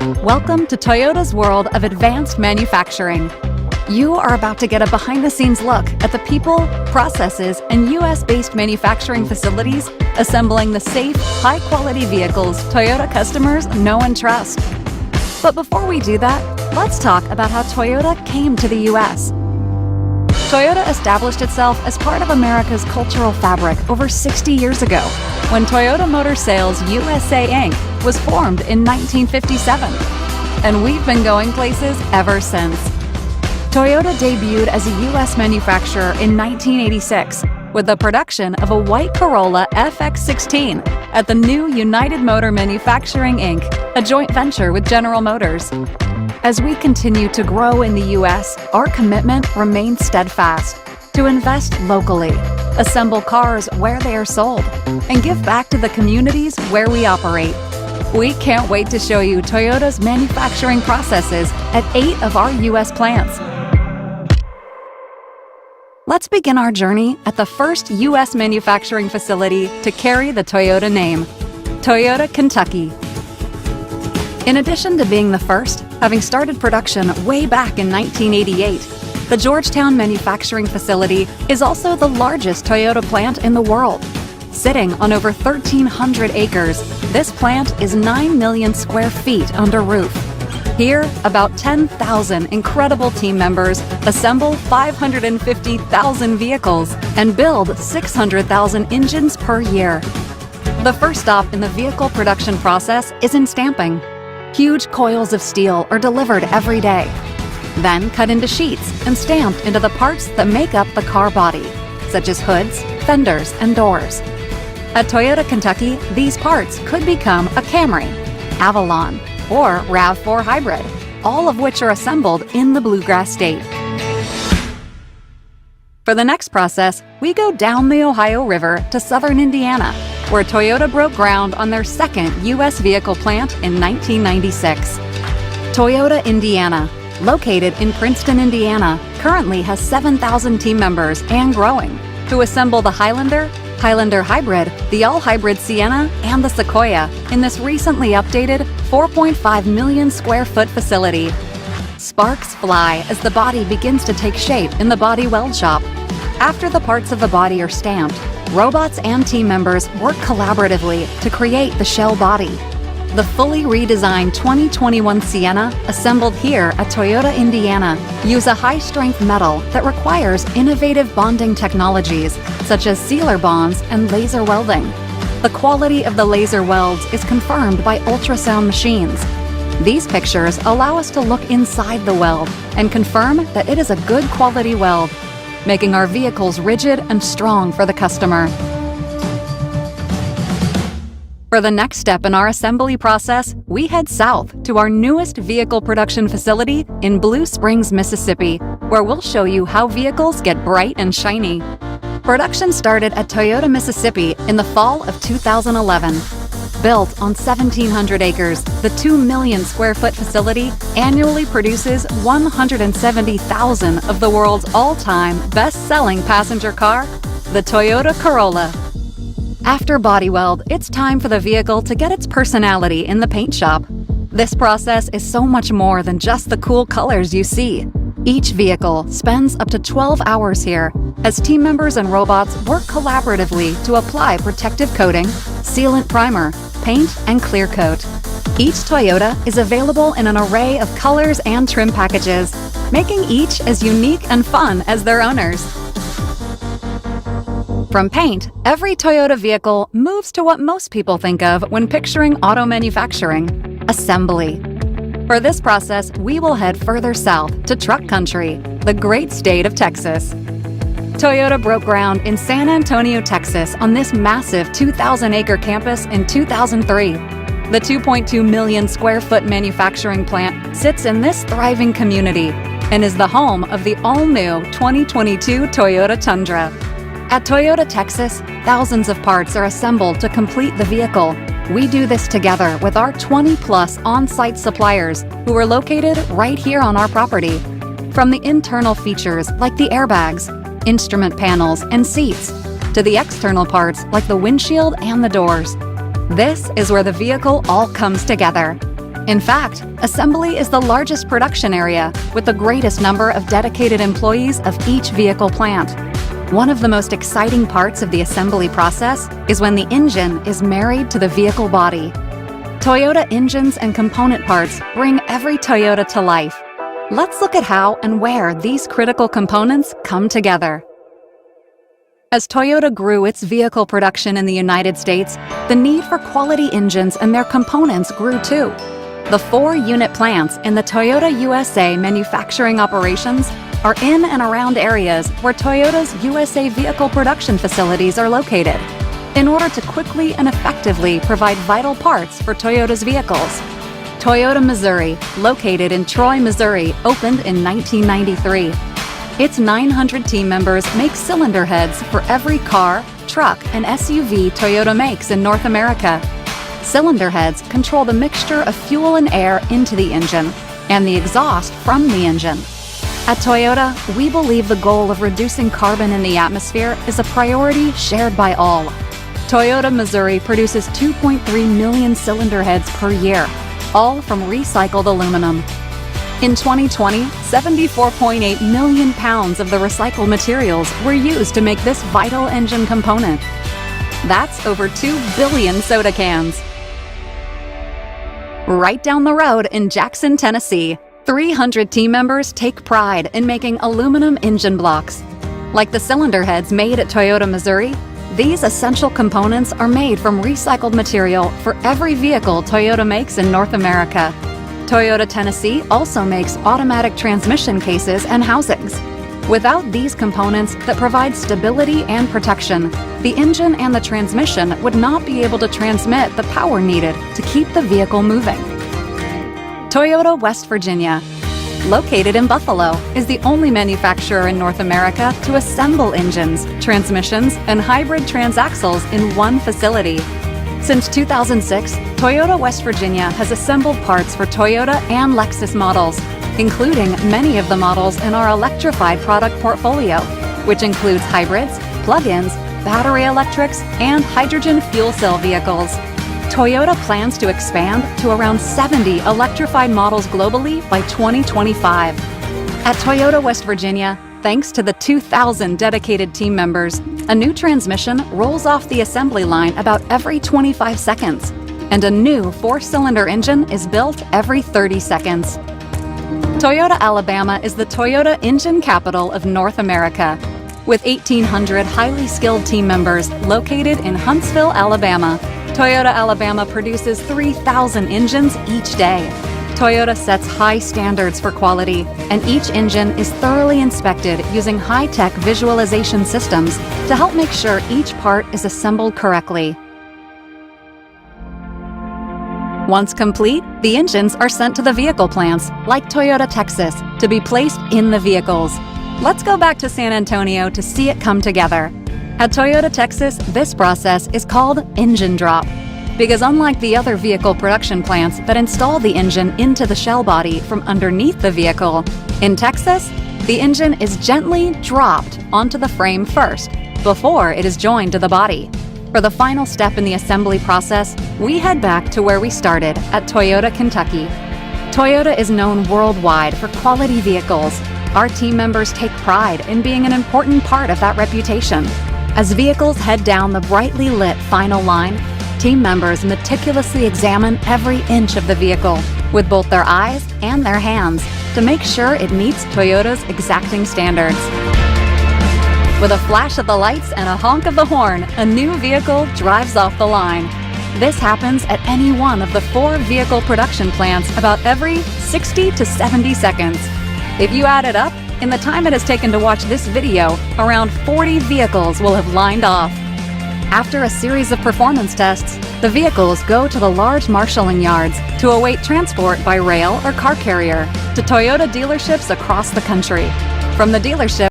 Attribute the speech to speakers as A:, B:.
A: Welcome to Toyota's world of advanced manufacturing. You are about to get a behind-the-scenes look at the people, processes, and US-based manufacturing facilities assembling the safe, high-quality vehicles Toyota customers know and trust. But before we do that, let's talk about how Toyota came to the US. Toyota established itself as part of America's cultural fabric over 60 years ago, when Toyota Motor Sales USA Inc. was formed in 1957. And we've been going places ever since. Toyota debuted as a US manufacturer in 1986 with the production of a white Corolla FX16 at the new United Motor Manufacturing Inc., a joint venture with General Motors. As we continue to grow in the US, our commitment remains steadfast to invest locally, assemble cars where they are sold, and give back to the communities where we operate. We can't wait to show you Toyota's manufacturing processes at 8 of our US plants. Let's begin our journey at the first US manufacturing facility to carry the Toyota name, Toyota, Kentucky. In addition to being the first, having started production way back in 1988, the Georgetown manufacturing facility is also the largest Toyota plant in the world. Sitting on over 1,300 acres, this plant is 9 million square feet under roof. Here, about 10,000 incredible team members assemble 550,000 vehicles and build 600,000 engines per year. The first stop in the vehicle production process is in stamping. Huge coils of steel are delivered every day, then cut into sheets and stamped into the parts that make up the car body, such as hoods, fenders, and doors. At Toyota, Kentucky, these parts could become a Camry, Avalon, or RAV4 Hybrid, all of which are assembled in the Bluegrass State. For the next process, we go down the Ohio River to southern Indiana, where Toyota broke ground on their second U.S. vehicle plant in 1996. Toyota Indiana, located in Princeton, Indiana, currently has 7,000 team members and growing, who assemble the Highlander, Highlander Hybrid, the all-hybrid Sienna, and the Sequoia in this recently updated 4.5 million square foot facility. Sparks fly as the body begins to take shape in the body weld shop. After the parts of the body are stamped, robots and team members work collaboratively to create the shell body. The fully redesigned 2021 Sienna, assembled here at Toyota Indiana, use a high-strength metal that requires innovative bonding technologies such as sealer bonds and laser welding. The quality of the laser welds is confirmed by ultrasound machines. These pictures allow us to look inside the weld and confirm that it is a good quality weld, making our vehicles rigid and strong for the customer. For the next step in our assembly process, we head south to our newest vehicle production facility in Blue Springs, Mississippi, where we'll show you how vehicles get bright and shiny. Production started at Toyota, Mississippi in the fall of 2011. Built on 1,700 acres, the 2 million square foot facility annually produces 170,000 of the world's all-time best-selling passenger car, the Toyota Corolla. After body weld, it's time for the vehicle to get its personality in the paint shop. This process is so much more than just the cool colors you see. Each vehicle spends up to 12 hours here as team members and robots work collaboratively to apply protective coating, sealant primer, paint, and clear coat. Each Toyota is available in an array of colors and trim packages, making each as unique and fun as their owners. From paint, every Toyota vehicle moves to what most people think of when picturing auto manufacturing: assembly. For this process, we will head further south to Truck Country, the great state of Texas. Toyota broke ground in San Antonio, Texas on this massive 2,000-acre campus in 2003. The 2.2 million square foot manufacturing plant sits in this thriving community and is the home of the all-new 2022 Toyota Tundra. At Toyota, Texas, thousands of parts are assembled to complete the vehicle. We do this together with our 20-plus on-site suppliers who are located right here on our property. From the internal features like the airbags, instrument panels, and seats, to the external parts like the windshield and the doors. This is where the vehicle all comes together. In fact, assembly is the largest production area with the greatest number of dedicated employees of each vehicle plant. One of the most exciting parts of the assembly process is when the engine is married to the vehicle body. Toyota engines and component parts bring every Toyota to life. Let's look at how and where these critical components come together. As Toyota grew its vehicle production in the United States, the need for quality engines and their components grew too. The 4-unit plants in the Toyota USA manufacturing operations are in and around areas where Toyota's USA vehicle production facilities are located, in order to quickly and effectively provide vital parts for Toyota's vehicles. Toyota Missouri, located in Troy, Missouri, opened in 1993. Its 900 team members make cylinder heads for every car, truck, and SUV Toyota makes in North America. Cylinder heads control the mixture of fuel and air into the engine and the exhaust from the engine. At Toyota, we believe the goal of reducing carbon in the atmosphere is a priority shared by all. Toyota Missouri produces 2.3 million cylinder heads per year, all from recycled aluminum. In 2020, 74.8 million pounds of the recycled materials were used to make this vital engine component. That's over 2 billion soda cans. Right down the road in Jackson, Tennessee, 300 team members take pride in making aluminum engine blocks. Like the cylinder heads made at Toyota Missouri, these essential components are made from recycled material for every vehicle Toyota makes in North America. Toyota Tennessee also makes automatic transmission cases and housings. Without these components that provide stability and protection, the engine and the transmission would not be able to transmit the power needed to keep the vehicle moving. Toyota West Virginia, located in Buffalo, is the only manufacturer in North America to assemble engines, transmissions, and hybrid transaxles in one facility. Since 2006, Toyota West Virginia has assembled parts for Toyota and Lexus models, including many of the models in our electrified product portfolio, which includes hybrids, plug-ins, battery electrics, and hydrogen fuel cell vehicles. Toyota plans to expand to around 70 electrified models globally by 2025. At Toyota West Virginia, thanks to the 2,000 dedicated team members, a new transmission rolls off the assembly line about every 25 seconds, and a new 4-cylinder engine is built every 30 seconds. Toyota Alabama is the Toyota engine capital of North America, with 1,800 highly skilled team members located in Huntsville, Alabama. Toyota Alabama produces 3,000 engines each day. Toyota sets high standards for quality, and each engine is thoroughly inspected using high-tech visualization systems to help make sure each part is assembled correctly. Once complete, the engines are sent to the vehicle plants, like Toyota Texas, to be placed in the vehicles. Let's go back to San Antonio to see it come together. At Toyota Texas, this process is called engine drop, because unlike the other vehicle production plants that install the engine into the shell body from underneath the vehicle, in Texas, the engine is gently dropped onto the frame first, before it is joined to the body. For the final step in the assembly process, we head back to where we started, at Toyota, Kentucky. Toyota is known worldwide for quality vehicles. Our team members take pride in being an important part of that reputation. As vehicles head down the brightly lit final line, team members meticulously examine every inch of the vehicle with both their eyes and their hands to make sure it meets Toyota's exacting standards. With a flash of the lights and a honk of the horn, a new vehicle drives off the line. This happens at any one of the 4 vehicle production plants about every 60 to 70 seconds. If you add it up, in the time it has taken to watch this video, around 40 vehicles will have lined off. After a series of performance tests, the vehicles go to the large marshalling yards to await transport by rail or car carrier to Toyota dealerships across the country. From the dealership,